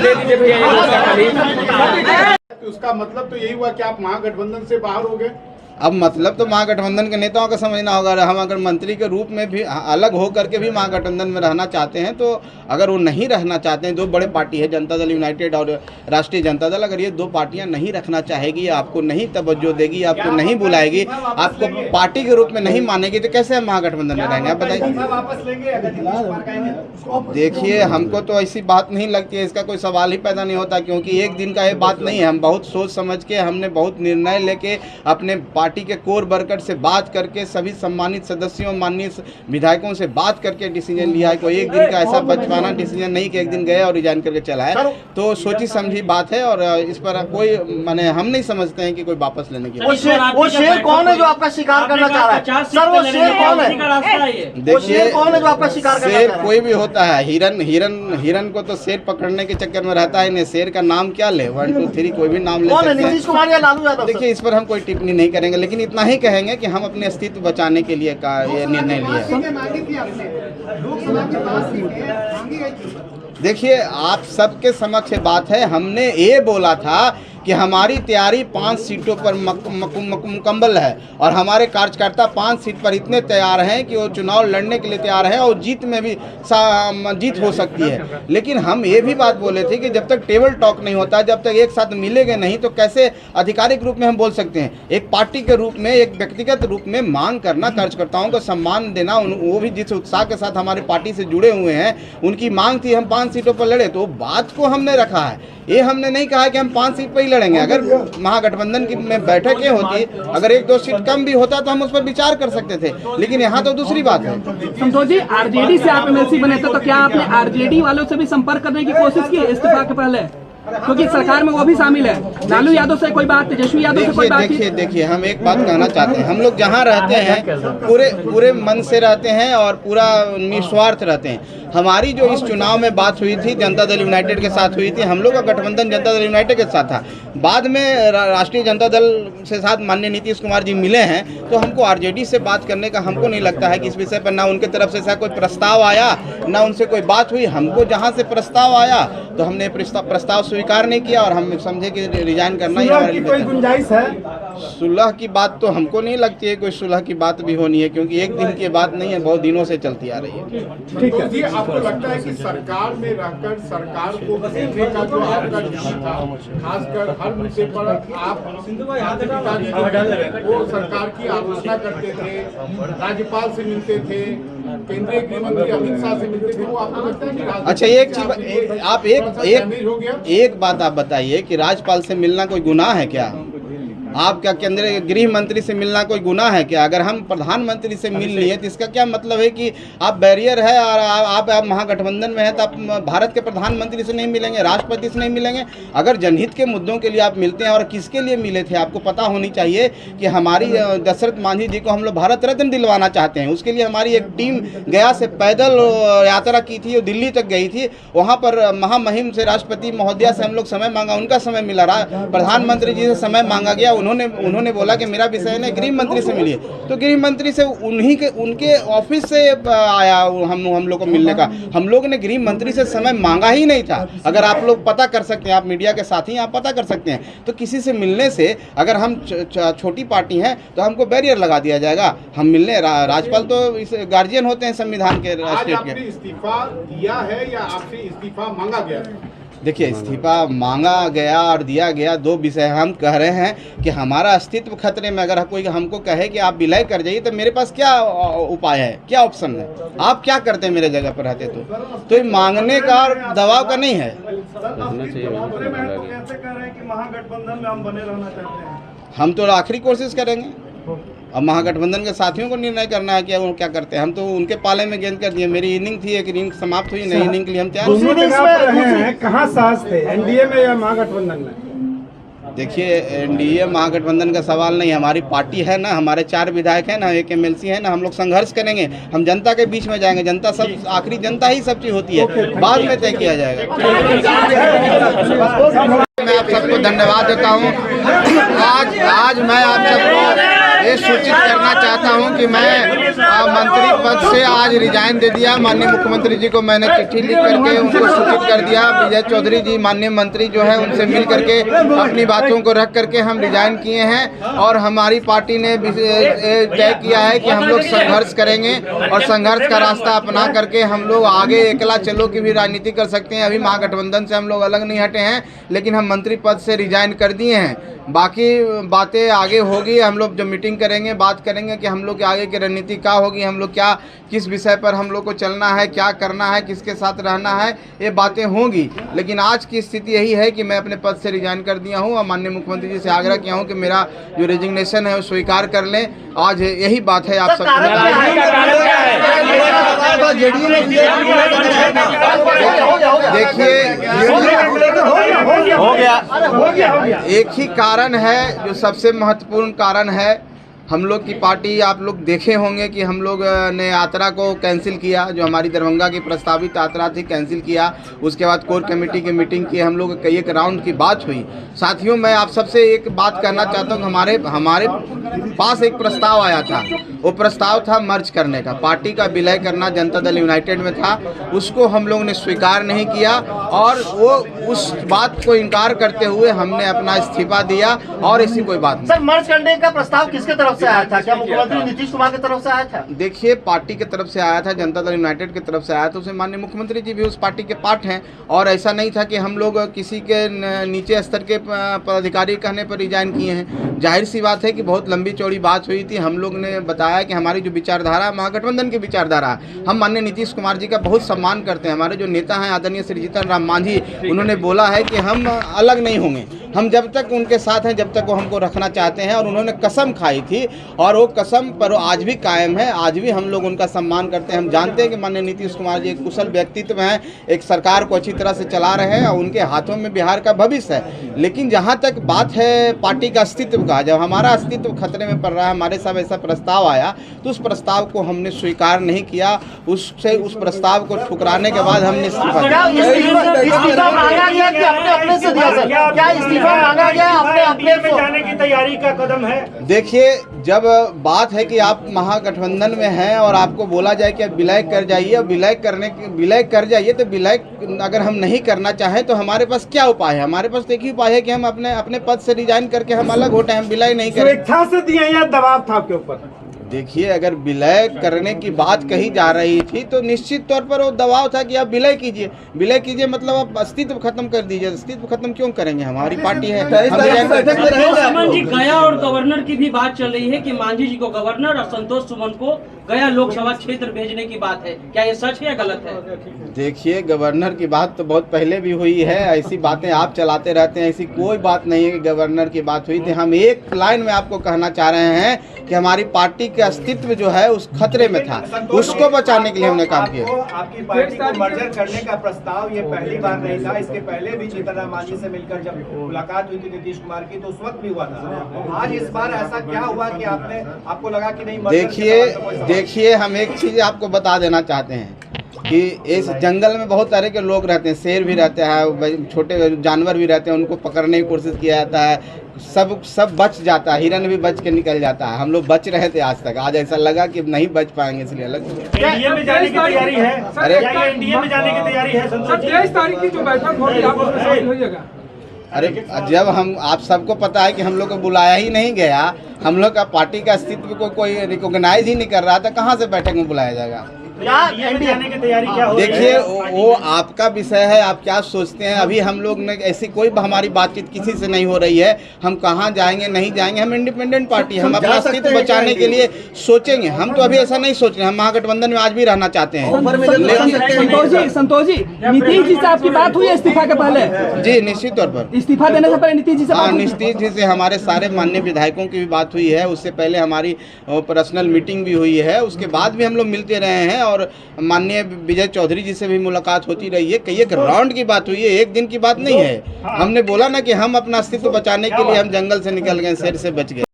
दे दीजिए भैया। उसका मतलब तो यही हुआ कि आप महागठबंधन से बाहर हो गए। अब मतलब तो महागठबंधन के नेताओं का समझना होगा। हम अगर मंत्री के रूप में भी अलग हो करके भी महागठबंधन में रहना चाहते हैं, तो अगर वो नहीं रहना चाहते हैं, दो बड़े पार्टी है जनता दल यूनाइटेड और राष्ट्रीय जनता दल, अगर ये दो पार्टियां नहीं रखना चाहेगी, आपको नहीं तवज्जो देगी, आपको नहीं बुलाएगी, आपको पार्टी के रूप में नहीं मानेगी, तो कैसे हम महागठबंधन में रहेंगे? आप बताइए। देखिए, हमको तो ऐसी बात नहीं लगती है, इसका कोई सवाल ही पैदा नहीं होता, क्योंकि एक दिन का ये बात नहीं है। हम बहुत सोच समझ के, हमने बहुत निर्णय लेके, अपने पार्टी के कोर वर्कर से बात करके, सभी सम्मानित सदस्यों, माननीय विधायकों से बात करके डिसीजन लिया है। कोई एक दिन का ऐसा बचपना डिसीजन नहीं कि एक दिन गए और रिजाइन करके चला है। तो सोची समझी बात है, और इस पर कोई माने हम नहीं समझते हैं कि कोई वापस लेने की। वो शेर कौन है जो आपका शिकार करना चाह रहा है? सर, वो शेर कौन है? देखिए, कौन है जो आपका शिकार करना चाह रहा है? कोई भी होता है। हिरन को तो शेर पकड़ने के चक्कर में रहता है। शेर का नाम क्या ले? 1 2 3 कोई भी नाम ले सकते हैं। नीतीश कुमार या लालू यादव? देखिए, इस पर हम कोई टिप्पणी नहीं करेंगे, लेकिन इतना ही कहेंगे कि हम अपने अस्तित्व बचाने के लिए का ये निर्णय लिया। देखिए, आप सबके समक्ष बात है। हमने ये बोला था कि हमारी तैयारी 5 सीटों पर मुकम्मल है, और हमारे कार्यकर्ता 5 सीट पर इतने तैयार हैं कि वो चुनाव लड़ने के लिए तैयार हैं, और जीत में भी जीत हो सकती है। लेकिन हम ये भी बात बोले थे कि जब तक टेबल टॉक नहीं होता, जब तक एक साथ मिलेंगे नहीं, तो कैसे आधिकारिक रूप में हम बोल सकते हैं? एक पार्टी के रूप में, एक व्यक्तिगत रूप में मांग करना, कार्यकर्ताओं को सम्मान देना, वो भी जिस उत्साह के साथ हमारे पार्टी से जुड़े हुए हैं, उनकी मांग थी हम 5 सीटों पर लड़े, तो बात को हमने रखा है। ये हमने नहीं कहा कि हम 5 सीट पर ही लड़ेंगे। अगर महागठबंधन की में बैठकें होती, अगर 1-2 सीट कम भी होता, तो हम उस पर विचार कर सकते थे, लेकिन यहाँ तो दूसरी बात है। संतोष जी, आरजेडी से आप एमएलसी बने थे, तो क्या आपने आरजेडी वालों से भी संपर्क करने की कोशिश की इस्तीफा के पहले? क्योंकि सरकार में वो भी शामिल है। लालू यादव से कोई बात, तेजस्वी यादव से कोई बात? देखिए, हम एक बात कहना चाहते हैं। हम लोग जहाँ रहते हैं पूरे मन से रहते हैं और पूरा निस्वार्थ रहते हैं। हमारी जो इस चुनाव में बात हुई थी, जनता दल यूनाइटेड के साथ हुई थी। हम लोग का गठबंधन जनता दल यूनाइटेड के साथ था। बाद में राष्ट्रीय जनता दल से साथ माननीय नीतीश कुमार जी मिले हैं, तो हमको आरजेडी से बात करने का हमको नहीं लगता है कि इस विषय पर ना उनके तरफ से ऐसा कोई प्रस्ताव आया, ना उनसे कोई बात हुई। हमको जहाँ से प्रस्ताव आया, तो हमने प्रस्ताव स्वीकार नहीं किया, और हम समझे कि रिजाइन करना ही हमारे लिए कोई गुंजाइश है? सुलह की बात तो हमको नहीं लगती है कोई सुलह की बात भी होनी है, क्योंकि एक दिन की बात नहीं है, बहुत दिनों से चलती आ रही है। ठीक है जी, आपको लगता है कि सरकार में रहकर सरकार को बदलने का जो आपका विषय था, खासकर हर मुद्दे पर आप वो सरकार की आलोचना करते थे, राज्यपाल से मिलते थे, केंद्रीय गृह मंत्री अमित शाह से मिलते थे, वो आपको लगता है कि अच्छा, एक चीज आप एक बात आप बताइए कि राज्यपाल से मिलना कोई गुनाह है क्या? आप क्या केंद्रीय गृह मंत्री से मिलना कोई गुनाह है क्या? अगर हम प्रधानमंत्री से मिल लिए, तो इसका क्या मतलब है कि आप बैरियर है और आप महागठबंधन में है, तो आप भारत के प्रधानमंत्री से नहीं मिलेंगे, राष्ट्रपति से नहीं मिलेंगे? अगर जनहित के मुद्दों के लिए आप मिलते हैं, और किसके लिए मिले थे, आपको पता होनी चाहिए कि हमारी दशरथ मांझी जी को हम लोग भारत रत्न दिलवाना चाहते हैं। उसके लिए हमारी एक टीम गया से पैदल यात्रा की थी, वो दिल्ली तक गई थी। वहाँ पर महामहिम से, राष्ट्रपति महोदया से हम लोग समय मांगा, उनका समय मिला। प्रधानमंत्री जी से समय मांगा गया, उन्होंने बोला कि मेरा विषय है गृह मंत्री से मिलिए, तो गृह मंत्री से उनके ऑफिस से आया हम लोग को मिलने का। हम लोग ने गृह मंत्री से समय मांगा ही नहीं था। अगर आप लोग पता कर सकते हैं, आप मीडिया के साथी आप पता कर सकते हैं, तो किसी से मिलने से, अगर हम छोटी पार्टी हैं, तो हमको बैरियर लगा दिया जाएगा। हम मिलने, राज्यपाल तो इस गार्जियन होते हैं संविधान के, स्टेट के। इस्तीफा दिया है या आपसे इस्तीफा मांगा गया? देखिए, इस्तीफा मांगा गया और दिया गया, दो विषय। हम कह रहे हैं कि हमारा अस्तित्व खतरे में। अगर कोई हमको कहे कि आप विलय कर जाइए, तो मेरे पास क्या उपाय है, क्या ऑप्शन है? आप क्या करते मेरे जगह पर रहते? तो ये मांगने का और दबाव का नहीं है। महागठबंधन में हम बने रहना चाहते हैं। हम तो आखिरी कोशिश करेंगे। अब महागठबंधन के साथियों को निर्णय करना है कि वो क्या करते हैं। हम तो उनके पाले में गेंद कर दिए। मेरी इनिंग थी, एक इनिंग समाप्त हुई, नई इनिंग के लिए हम तैयार। कहाँ साहस थे, एनडीए में या महागठबंधन में? देखिए, एनडीए महागठबंधन का सवाल नहीं, हमारी पार्टी है ना, हमारे 4 विधायक हैं ना, 1 एमएलसी है ना, हम लोग संघर्ष करेंगे। हम जनता के बीच में जाएंगे। जनता सब, आखिरी जनता ही सब चीज होती है, बाद में तय किया जाएगा। मैं आप सबको धन्यवाद देता हूँ। आज मैं आप सबको ये ये सूचित करना चाहता हूं कि मैं मंत्री पद से आज रिजाइन दे दिया। माननीय मुख्यमंत्री जी को मैंने चिट्ठी लिख करके उनको सूचित कर दिया। विजय चौधरी जी माननीय मंत्री जो है उनसे मिल करके अपनी बातों को रख करके हम रिजाइन किए हैं और हमारी पार्टी ने तय किया है कि हम लोग संघर्ष करेंगे और संघर्ष का रास्ता अपना करके हम लोग आगे अकेला चलो की भी राजनीति कर सकते हैं। अभी महागठबंधन से हम लोग अलग नहीं हटे हैं, लेकिन हम मंत्री पद से रिजाइन कर दिए हैं। बाकी बातें आगे होगी, हम लोग जब मीटिंग करेंगे बात करेंगे कि हम लोग के आगे की रणनीति क्या होगी, हम लोग क्या किस विषय पर हम लोग को चलना है, क्या करना है, किसके साथ रहना है, ये बातें होंगी। लेकिन आज की स्थिति यही है कि मैं अपने पद से रिजाइन कर दिया हूँ और माननीय मुख्यमंत्री जी से आग्रह किया हूँ कि मेरा जो रेजिग्नेशन है वो स्वीकार कर लें। आज यही बात है। आप सब देखिए, एक ही कारण है जो सबसे महत्वपूर्ण कारण है। हम लोग की पार्टी, आप लोग देखे होंगे कि हम लोग ने यात्रा को कैंसिल किया, जो हमारी दरभंगा की प्रस्तावित यात्रा थी कैंसिल किया। उसके बाद कोर कमेटी की मीटिंग की, हम लोग कई एक राउंड की बात हुई। साथियों, मैं आप सबसे एक बात कहना चाहता हूँ, हमारे पास एक प्रस्ताव आया था। वो प्रस्ताव था मर्ज करने का, पार्टी का विलय करना जनता दल यूनाइटेड में था। उसको हम लोग ने स्वीकार नहीं किया और वो उस बात को इनकार करते हुए हमने अपना इस्तीफा दिया और ऐसी कोई बात नहीं। सर, मर्ज करने का प्रस्ताव किसके तरफ से आया था? क्या मुख्यमंत्री नीतीश कुमार की तरफ से आया था? देखिए, पार्टी की तरफ से आया था, जनता दल यूनाइटेड की तरफ से आया था। उसे माननीय मुख्यमंत्री जी भी उस पार्टी के पार्ट हैं और ऐसा नहीं था कि हम लोग किसी के नीचे स्तर के पदाधिकारी कहने पर रिजाइन किए हैं। जाहिर सी बात है कि बहुत लंबी चौड़ी बात हुई थी। हम लोग ने बताया कि हमारी जो विचारधारा, महागठबंधन की विचारधारा, हम माननीय नीतीश कुमार जी का बहुत सम्मान करते हैं। हमारे जो नेता हैं आदरणीय श्री जीतन राम मांझी, उन्होंने बोला है कि हम अलग नहीं होंगे, हम जब तक उनके साथ हैं जब तक वो हमको रखना चाहते हैं। और उन्होंने कसम खाई थी और वो कसम पर आज भी कायम है। आज भी हम लोग उनका सम्मान करते हैं। हम जानते हैं कि माननीय नीतीश कुमार जी एक कुशल व्यक्तित्व हैं, एक सरकार को अच्छी तरह से चला रहे हैं और उनके हाथों में बिहार का भविष्य है। लेकिन जहाँ तक बात है पार्टी का अस्तित्व का, जब हमारा अस्तित्व खतरे में पड़ रहा है, हमारे साथ ऐसा प्रस्ताव आया तो उस प्रस्ताव को हमने स्वीकार नहीं किया। उस प्रस्ताव को ठुकराने के बाद हमने इस्तीफा जाने की तैयारी का कदम है। देखिए, जब बात है कि आप महागठबंधन में हैं और आपको बोला जाए कि आप विलय कर जाइए, विलय कर जाइए, तो विलय अगर हम नहीं करना चाहें तो हमारे पास क्या उपाय है? हमारे पास एक ही उपाय है कि हम अपने पद से रिजाइन करके हम अलग होते हैं, हम विलय नहीं करें। स्वेच्छा से दिया या दबाव था आपके ऊपर? देखिए, अगर विलय करने की बात कही जा रही थी तो निश्चित तौर पर वो दबाव था कि आप विलय कीजिए। विलय कीजिए मतलब आप अस्तित्व खत्म कर दीजिए। अस्तित्व खत्म क्यों करेंगे? हमारी पार्टी है। सुमन जी, गया और गवर्नर की भी बात चल रही है कि मांझी जी को गवर्नर और संतोष सुमन को गया लोकसभा क्षेत्र भेजने की बात है। क्या ये सच है या गलत है? देखिए, गवर्नर की बात तो बहुत पहले भी हुई है। ऐसी बातें आप चलाते रहते हैं, ऐसी कोई बात नहीं है कि गवर्नर की बात हुई थी। हम एक लाइन में आपको कहना चाह रहे हैं कि हमारी पार्टी के अस्तित्व जो है उस खतरे में था, उसको बचाने के लिए हमने काम किया। आपकी पार्टी को मर्जर करने का प्रस्ताव ये पहली बार नहीं था। इसके पहले भी जीतन राम मांझी से मिलकर जब मुलाकात हुई थी नीतीश कुमार की तो उस वक्त भी हुआ था। आज इस बार ऐसा क्या हुआ कि आपको लगा कि नहीं? देखिए, हम एक चीज आपको बता देना चाहते हैं कि इस जंगल में बहुत तरह के लोग रहते हैं। शेर भी रहते हैं, छोटे जानवर भी रहते हैं, उनको पकड़ने की कोशिश किया जाता है। सब बच जाता है, हिरन भी बच के निकल जाता है। हम लोग बच रहे थे आज तक, आज ऐसा लगा कि नहीं बच पाएंगे, इसलिए अलग। एनडीए में जाने की तैयारी है? अरे, एनडीए में जाने की तैयारी है? 23 तारीख की जो बैठक होगी आप उसमें शामिल होइएगा। अरे, जब हम आप सबको पता है कि हम लोग को बुलाया ही नहीं गया, हम लोग का पार्टी का अस्तित्व को कोई रिकॉग्नाइज ही नहीं कर रहा था, कहाँ से बैठक में बुलाया जाएगा? जाने की तैयारी क्या हो रही है? देखिए, वो आपका विषय है, आप क्या सोचते हैं। अभी हम लोग ने ऐसी कोई हमारी बातचीत किसी से नहीं हो रही है। हम कहाँ जाएंगे नहीं जाएंगे, हम इंडिपेंडेंट पार्टी, हम अपना अस्तित्व बचाने के लिए सोचेंगे। हम तो अभी ऐसा नहीं सोच रहे, हम महागठबंधन में आज भी रहना चाहते हैं। संतोष जी, नीतीश जी से आपकी बात हुई है इस्तीफा के पहले? जी, निश्चित तौर पर इस्तीफा देने से पहले नीतीश जी से? हाँ, नीतीश जी से हमारे सारे माननीय विधायकों की भी बात हुई है। उससे पहले हमारी पर्सनल मीटिंग भी हुई है। उसके बाद भी हम लोग मिलते रहे हैं और माननीय विजय चौधरी जी से भी मुलाकात होती रही है। कई एक राउंड की बात हुई है, एक दिन की बात नहीं है। हमने बोला ना कि हम अपना अस्तित्व बचाने के लिए हम जंगल से निकल गए, शेर से बच गए।